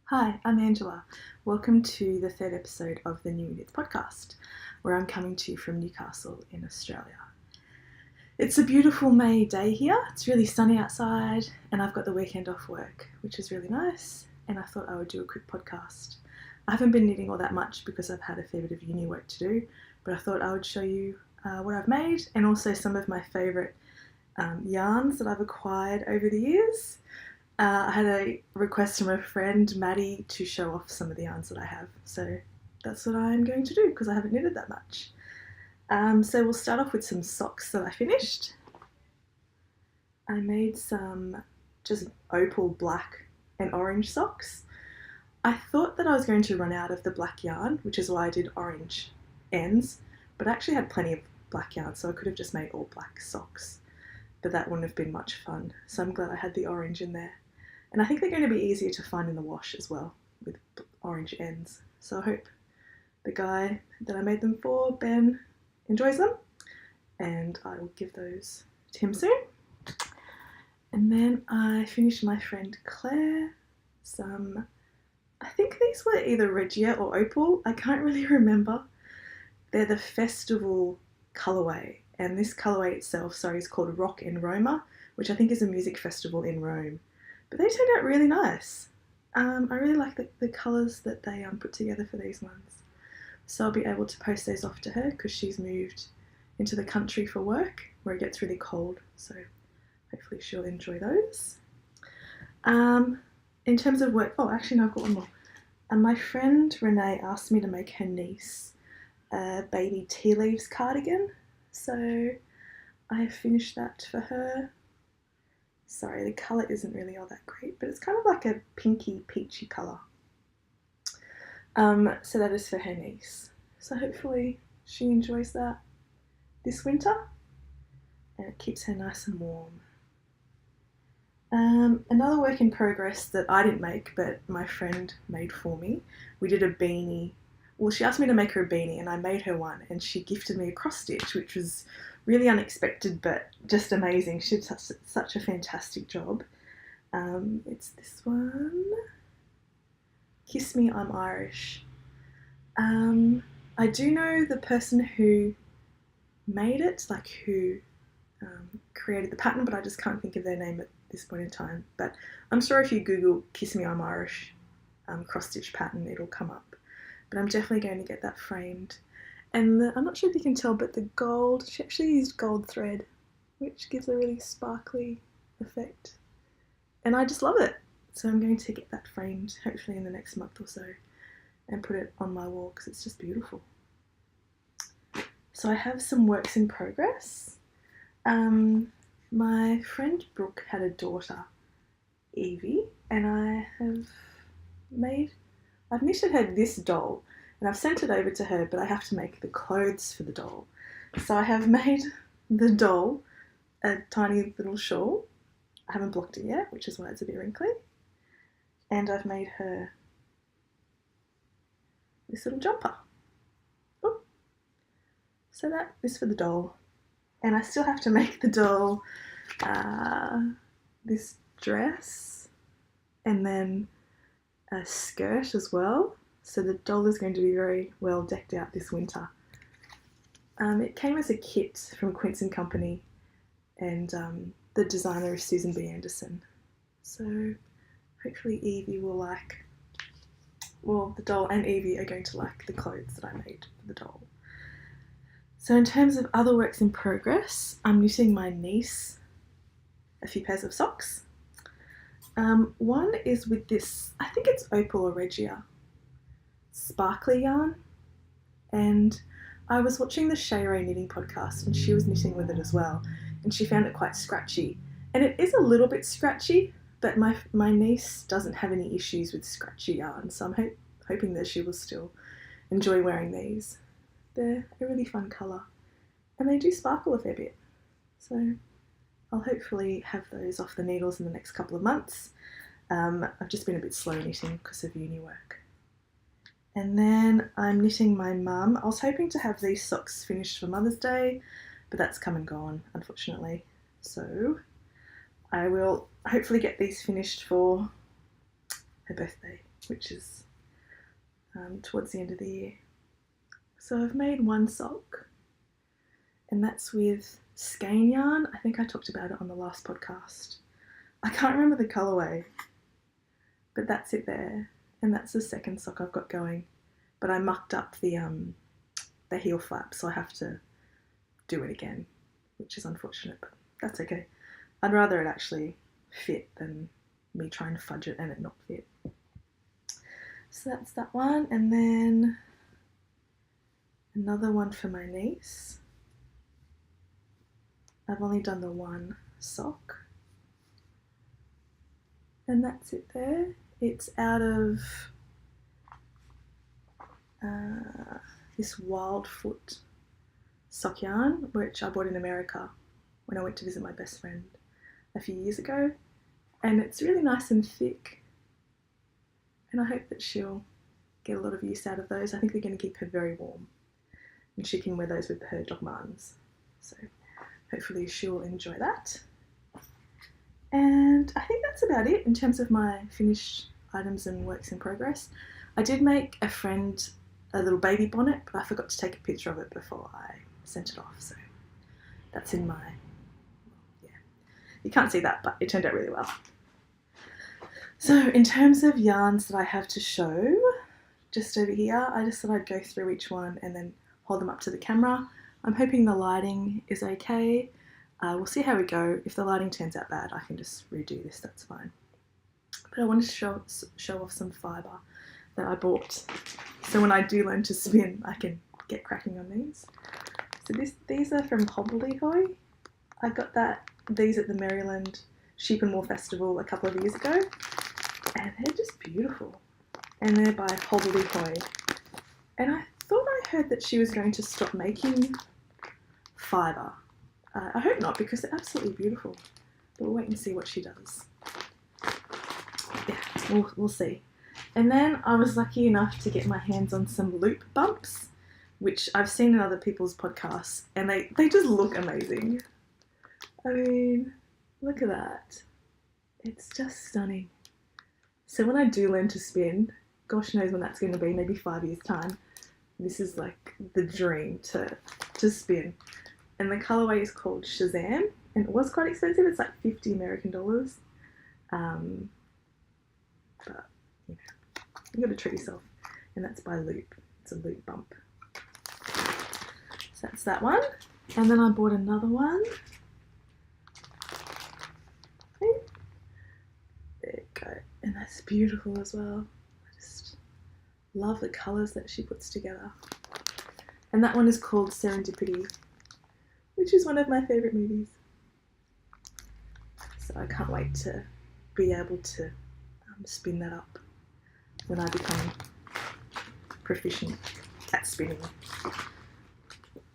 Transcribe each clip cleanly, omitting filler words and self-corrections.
Hi, I'm Angela. Welcome to the third episode of the NewyKnits podcast, where I'm coming to you from Newcastle in Australia. It's a beautiful May day here. It's really sunny outside, and I've got the weekend off work, which is really nice. And I thought I would do a quick podcast. I haven't been knitting all that much because I've had a fair bit of uni work to do, but I thought I would show you what I've made and also some of my favourite yarns that I've acquired over the years. I had a request from a friend, Maddie, to show off some of the yarns that I have. So that's what I'm going to do because I haven't knitted that much. So we'll start off with some socks that I finished. I made some just opal black and orange socks. I thought that I was going to run out of the black yarn, which is why I did orange ends, but I actually had plenty of black yarn, so I could have just made all black socks. But that wouldn't have been much fun. So I'm glad I had the orange in there. And I think they're going to be easier to find in the wash as well with orange ends. So I hope the guy that I made them for, Ben, enjoys them. And I will give those to him soon. And then I finished my friend Claire some, I think these were either Regia or Opal. I can't really remember. They're the festival colourway. And this colourway itself, is called Rock in Roma, which I think is a music festival in Rome. But they turned out really nice. I really like the colours that they put together for these ones. So I'll be able to post those off to her because she's moved into the country for work where it gets really cold. So hopefully she'll enjoy those. In terms of work, actually no, I've got one more. My friend Renee asked me to make her niece a baby tea leaves cardigan. So I have finished that for her. Sorry, the colour isn't really all that great, but it's kind of like a pinky, peachy colour. So that is for her niece. So hopefully she enjoys that this winter and it keeps her nice and warm. Another work in progress that I didn't make, but my friend made for me. We did a beanie. Well, she asked me to make her a beanie and I made her one and she gifted me a cross stitch, which was really unexpected but just amazing. She did such a fantastic job. It's this one. Kiss Me, I'm Irish. I do know the person who made it, who created the pattern, but I just can't think of their name at this point in time. But I'm sure if you Google Kiss Me, I'm Irish cross stitch pattern, it'll come up. But I'm definitely going to get that framed. And I'm not sure if you can tell, but the gold, she actually used gold thread, which gives a really sparkly effect. And I just love it. So I'm going to get that framed, hopefully in the next month or so, and put it on my wall because it's just beautiful. So I have some works in progress. My friend Brooke had a daughter, Evie, and I've knitted her this doll and I've sent it over to her, but I have to make the clothes for the doll. So I have made the doll a tiny little shawl. I haven't blocked it yet, which is why it's a bit wrinkly. And I've made her this little jumper. Ooh. So that is for the doll. And I still have to make the doll this dress and then a skirt as well. So the doll is going to be very well decked out this winter. It came as a kit from Quince & Company and the designer is Susan B. Anderson. So hopefully Evie will like, the doll and Evie are going to like the clothes that I made for the doll. So in terms of other works in progress, I'm knitting my niece a few pairs of socks. One is with this, I think it's Opal or Regia, sparkly yarn. And I was watching the Shay Ray knitting podcast and she was knitting with it as well. And she found it quite scratchy. And it is a little bit scratchy, but my niece doesn't have any issues with scratchy yarn. So I'm hoping that she will still enjoy wearing these. They're a really fun colour. And they do sparkle a fair bit. So I'll hopefully have those off the needles in the next couple of months. I've just been a bit slow knitting because of uni work. And then I'm knitting my mum. I was hoping to have these socks finished for Mother's Day, but that's come and gone, unfortunately. So I will hopefully get these finished for her birthday. which is towards the end of the year. So I've made one sock, and that's with skein yarn. I think I talked about it on the last podcast. I can't remember the colourway, but that's it there. And that's the second sock I've got going. But I mucked up the heel flap, so I have to do it again, which is unfortunate, but that's okay. I'd rather it actually fit than me try and fudge it and it not fit. So that's that one, and then another one for my niece. I've only done the one sock, and that's it there. It's out of this Wildfoot sock yarn, which I bought in America when I went to visit my best friend a few years ago, and it's really nice and thick, and I hope that she'll get a lot of use out of those. I think they're going to keep her very warm, and she can wear those with her Doc Martens, so hopefully she'll enjoy that. And I think that's about it in terms of my finished items and works in progress. I did make a friend a little baby bonnet, but I forgot to take a picture of it before I sent it off, so that's in my, yeah, you can't see that, but it turned out really well. So in terms of yarns that I have to show, just over here, I just thought I'd go through each one and then hold them up to the camera. I'm hoping the lighting is okay. We'll see how we go. If the lighting turns out bad, I can just redo this, that's fine. But I wanted to show off some fibre that I bought, so when I do learn to spin, I can get cracking on these. So these are from Hobbledehoy. I got these at the Maryland Sheep and Wool Festival a couple of years ago, and they're just beautiful. And they're by Hobbledehoy. And I thought I heard that she was going to stop making fibre. I hope not, because they're absolutely beautiful. But we'll wait and see what she does. Yeah, we'll see. And then I was lucky enough to get my hands on some loop bumps, which I've seen in other people's podcasts, and they just look amazing. I mean, look at that. It's just stunning. So when I do learn to spin, gosh knows when that's going to be, maybe 5 years' time, this is like the dream to spin. And the colourway is called Shazam, and it was quite expensive. It's like $50 American. But, you know, you got to treat yourself. And that's by Loop. It's a loop bump. So that's that one. And then I bought another one. There you go. And that's beautiful as well. I just love the colours that she puts together. And that one is called Serendipity, which is one of my favourite movies. So I can't wait to be able to spin that up when I become proficient at spinning.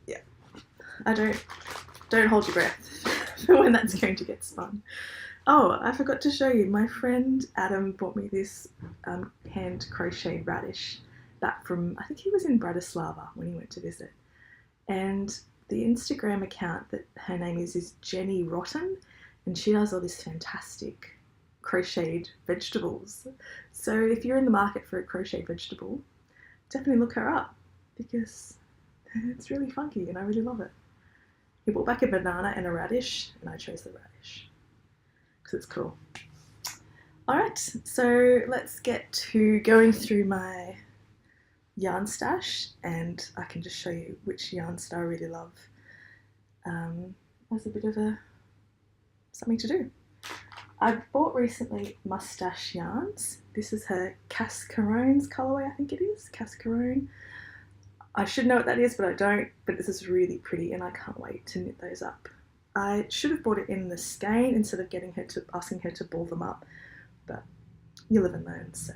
Yeah, I don't hold your breath for when that's going to get spun. Oh, I forgot to show you. My friend Adam bought me this hand crocheted radish back from, I think he was in Bratislava when he went to visit. And the Instagram account that her name is Jenny Rotten, and she does all this fantastic crocheted vegetables. So if you're in the market for a crocheted vegetable, definitely look her up, because it's really funky and I really love it. He brought back a banana and a radish, and I chose the radish because it's cool. Alright, so let's get to going through my yarn stash, and I can just show you which yarns that I really love as a bit of something to do. I bought recently Mustache Yarns. This is her Cascarone's colourway, I think it is, Cascarone. I should know what that is, but I don't, but this is really pretty and I can't wait to knit those up. I should have bought it in the skein instead of asking her to ball them up, but you live and learn, so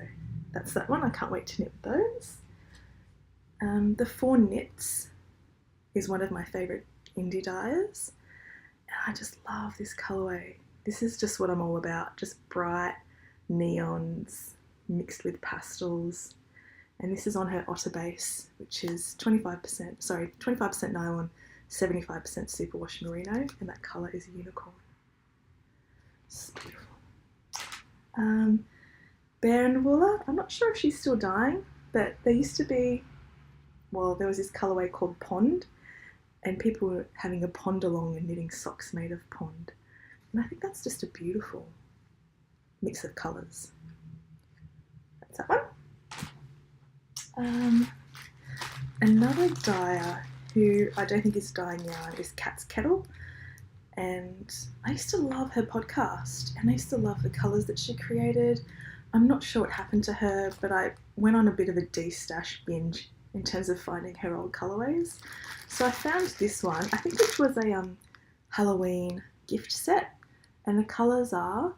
that's that one. I can't wait to knit those. The 4Knits is one of my favourite indie dyers, and I just love this colourway. This is just what I'm all about, just bright neons mixed with pastels. And this is on her Otter base, which is 25% nylon, 75% superwash merino, and that colour is unicorn. It's beautiful. Bear and Wooler. I'm not sure if she's still dyeing, but there used to be, well, there was this colourway called Pond, and people were having a pond along and knitting socks made of pond. And I think that's just a beautiful mix of colours. That's that one. Another dyer who I don't think is dyeing yarn is Cat's Kettle. And I used to love her podcast, and I used to love the colours that she created. I'm not sure what happened to her, but I went on a bit of a de-stash binge in terms of finding her old colourways. So I found this one. I think this was a Halloween gift set, and the colours are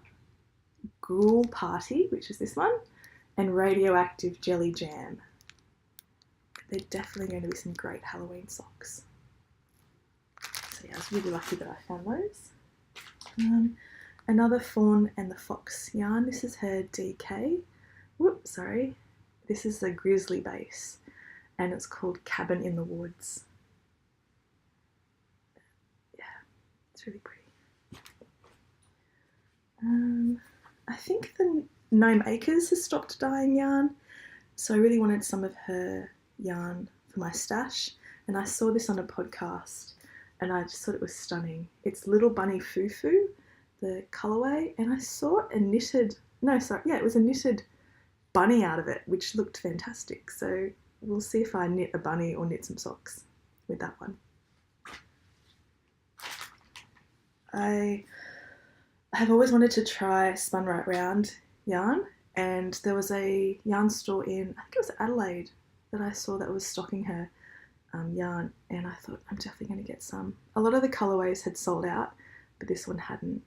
Gruel Party, which is this one, and Radioactive Jelly Jam. They're definitely going to be some great Halloween socks. So yeah, I was really lucky that I found those. Another Fawn and the Fox yarn. This is her DK. Whoops, sorry. This is the Grizzly base, and it's called Cabin in the Woods. Yeah, it's really pretty. I think the Gnome Acres has stopped dyeing yarn, so I really wanted some of her yarn for my stash, and I saw this on a podcast and I just thought it was stunning. It's Little Bunny Foo-Foo, the colourway, and I saw a knitted, it was a knitted bunny out of it, which looked fantastic. So we'll see if I knit a bunny or knit some socks with that one. I have always wanted to try Spun Right Round yarn, and there was a yarn store in, I think it was Adelaide, that I saw that was stocking her yarn, and I thought I'm definitely going to get some. A lot of the colourways had sold out, but this one hadn't,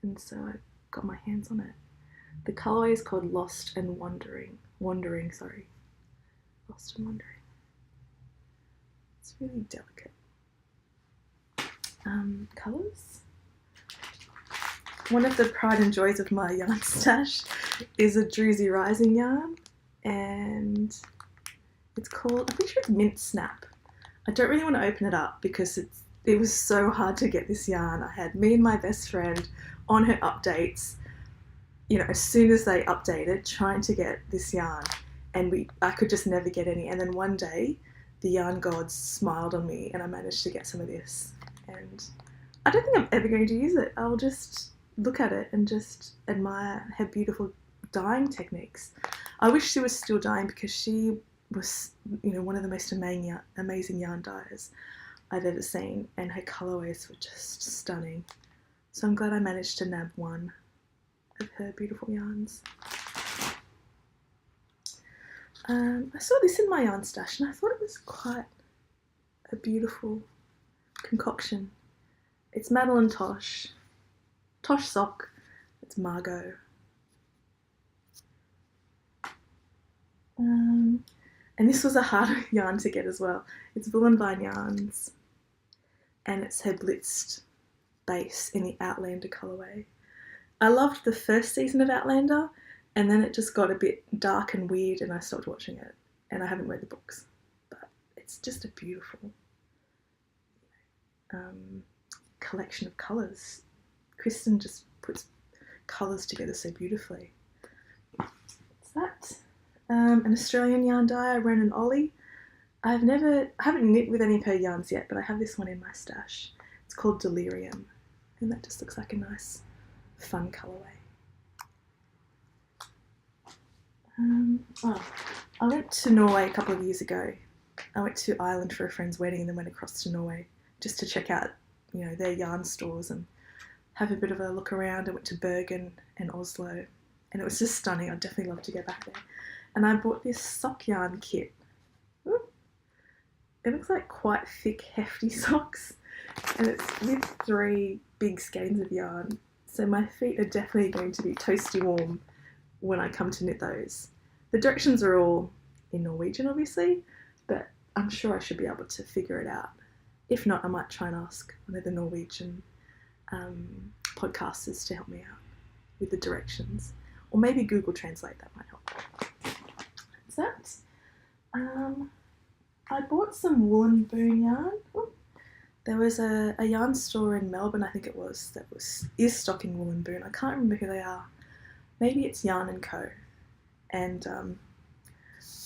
and so I got my hands on it. The colourway is called Lost and Wandering. Lost and Wandering. It's really delicate. Colours. One of the pride and joys of my yarn stash is a Druzy Rising yarn, and it's called, I'm pretty sure it's Mint Snap. I don't really want to open it up because it was so hard to get this yarn. I had me and my best friend on her updates, as soon as they updated, trying to get this yarn, and I could just never get any. And then one day, the yarn gods smiled on me, and I managed to get some of this. And I don't think I'm ever going to use it. I'll just look at it and just admire her beautiful dyeing techniques. I wish she was still dyeing because she was, one of the most amazing yarn dyers I've ever seen, and her colourways were just stunning. So I'm glad I managed to nab one of her beautiful yarns. I saw this in my yarn stash and I thought it was quite a beautiful concoction. It's Madeline Tosh sock. It's Margot. And this was a harder yarn to get as well. It's Wool and Vine Yarns, and it's her blitzed base in the Outlander colourway. I loved the first season of Outlander, and then it just got a bit dark and weird and I stopped watching it, and I haven't read the books, but it's just a beautiful collection of colours. Kristen just puts colours together so beautifully. What's that? An Australian yarn dyer, Ronan Ollie. I haven't knit with any of her yarns yet, but I have this one in my stash. It's called Delirium, and that just looks like a nice, fun colourway. I went to Norway a couple of years ago. I went to Ireland for a friend's wedding and then went across to Norway just to check out, their yarn stores and have a bit of a look around. I went to Bergen and Oslo, and it was just stunning. I'd definitely love to go back there. And I bought this sock yarn kit. Ooh. It looks like quite thick, hefty socks, and it's with 3 big skeins of yarn. So my feet are definitely going to be toasty warm when I come to knit those. The directions are all in Norwegian, obviously, but I'm sure I should be able to figure it out. If not, I might try and ask one of the Norwegian podcasters to help me out with the directions. Or maybe Google Translate, that might help. That's that. I bought some Woolen Boon yarn. Ooh. There was a yarn store in Melbourne, I think it is stocking Woolen Boon. I can't remember who they are. Maybe it's Yarn & Co. and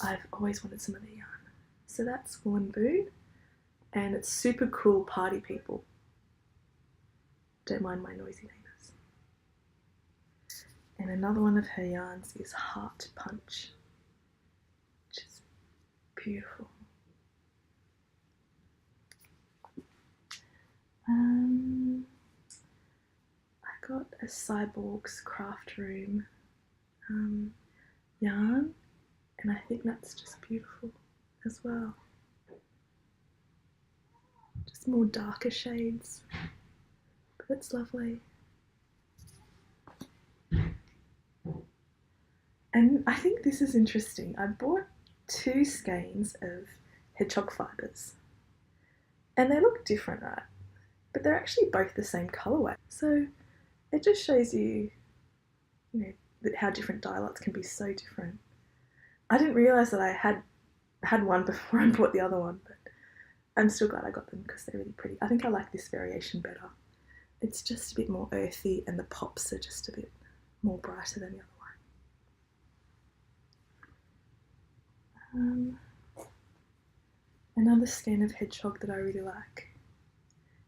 I've always wanted some of their yarn. So that's Woman Boo, and it's super cool party people. Don't mind my noisy neighbours. And another one of her yarns is Heart Punch, which is beautiful. I got a Cyborg's Craft Room yarn, and I think that's just beautiful as well. Just more darker shades, but it's lovely. And I think this is interesting. I bought 2 skeins of hedgehog fibres, and they look different, right? But they're actually both the same colourway. So it just shows you, how different dye lots can be so different. I didn't realise that I had one before I bought the other one, but I'm still glad I got them because they're really pretty. I think I like this variation better. It's just a bit more earthy, and the pops are just a bit more brighter than the other one. Another skein of hedgehog that I really like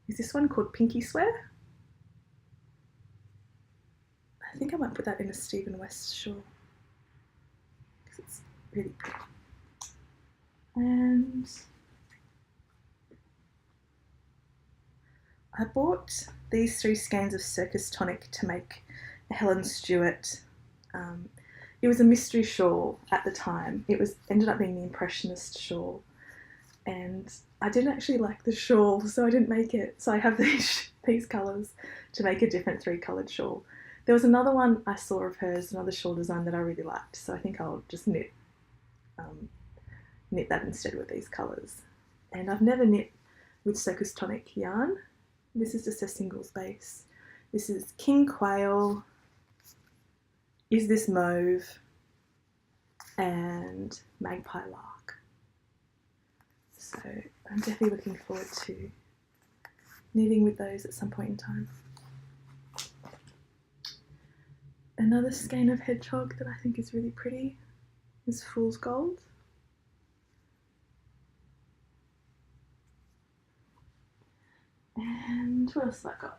is this one called Pinky Swear. I think I might put that in a Stephen West shawl because it's really pretty. And I bought these 3 skeins of Circus Tonic to make a Helen Stewart. It was a mystery shawl at the time. It ended up being the Impressionist shawl, and I didn't actually like the shawl, so I didn't make it. So I have these colours to make a different 3-coloured shawl. There was another one I saw of hers, another shawl design that I really liked, so I think I'll just knit that instead with these colours. And I've never knit with Circus Tonic yarn. This is just a singles base. This is King Quail, Is This Mauve, and Magpie Lark. So I'm definitely looking forward to knitting with those at some point in time. Another skein of hedgehog that I think is really pretty is Fool's Gold. And what else have I got?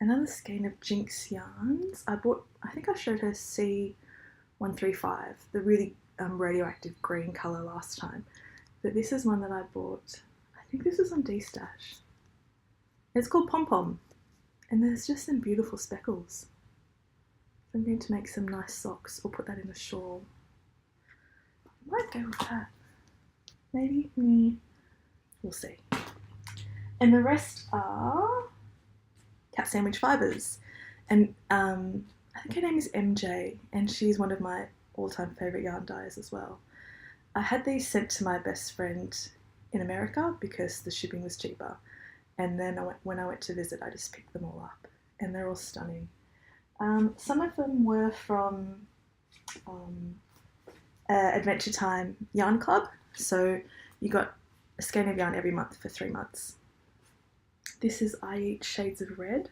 Another skein of Jinx yarns. I think I showed her C135, the really radioactive green colour last time. But this is one that I bought, I think this is on D-Stash. It's called Pom Pom, and there's just some beautiful speckles. So I'm going to make some nice socks or put that in a shawl. I might go with that. Maybe? We'll see. And the rest are Cat Sandwich Fibres. And I think her name is MJ, and she's one of my all-time favourite yarn dyers as well. I had these sent to my best friend in America because the shipping was cheaper. And then when I went to visit, I just picked them all up, and they're all stunning. Some of them were from Adventure Time Yarn Club, so you got a skein of yarn every month for 3 months. This is I Eat Shades of Red.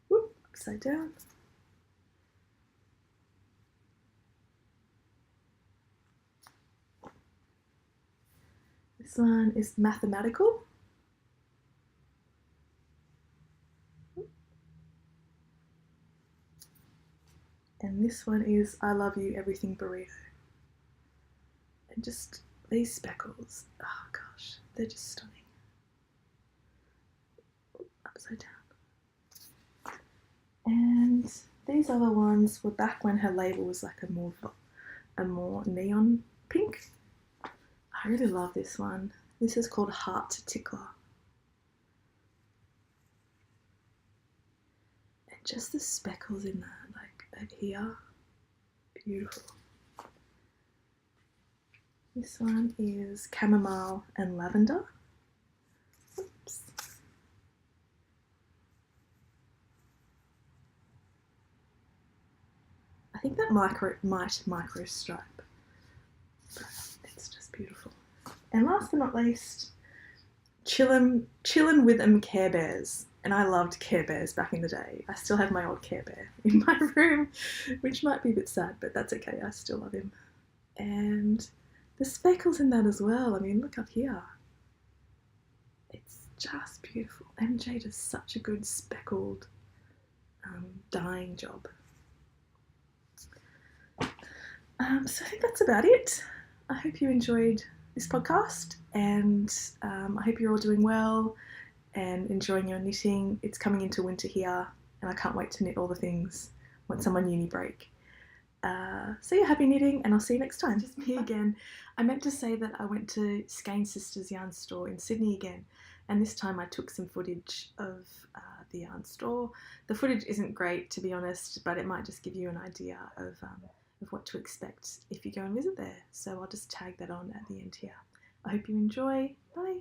Whoop, upside down. This one is Mathematical. And this one is I Love You Everything Burrito. And just these speckles, oh gosh, they're just stunning. Upside down. And these other ones were back when her label was like a more neon pink. I really love this one. This is called Heart Tickler. And just the speckles in that, like over here, beautiful. This one is Chamomile and Lavender. Oops. I think that might micro stripe, but it's just beautiful. And last but not least, Chillin' with 'em Care Bears. And I loved Care Bears back in the day. I still have my old Care Bear in my room, which might be a bit sad, but that's okay. I still love him. And the speckles in that as well. I mean, look up here. It's just beautiful. MJ does such a good speckled dyeing job. So I think that's about it. I hope you enjoyed this podcast, and I hope you're all doing well and enjoying your knitting. It's coming into winter here, and I can't wait to knit all the things once I'm on uni break. So yeah, happy knitting, and I'll see you next time. Just me again. I meant to say that I went to Skein Sisters yarn store in Sydney again, and this time I took some footage of the yarn store. The footage isn't great, to be honest, but it might just give you an idea of what to expect if you go and visit there. So I'll just tag that on at the end here. I hope you enjoy. Bye.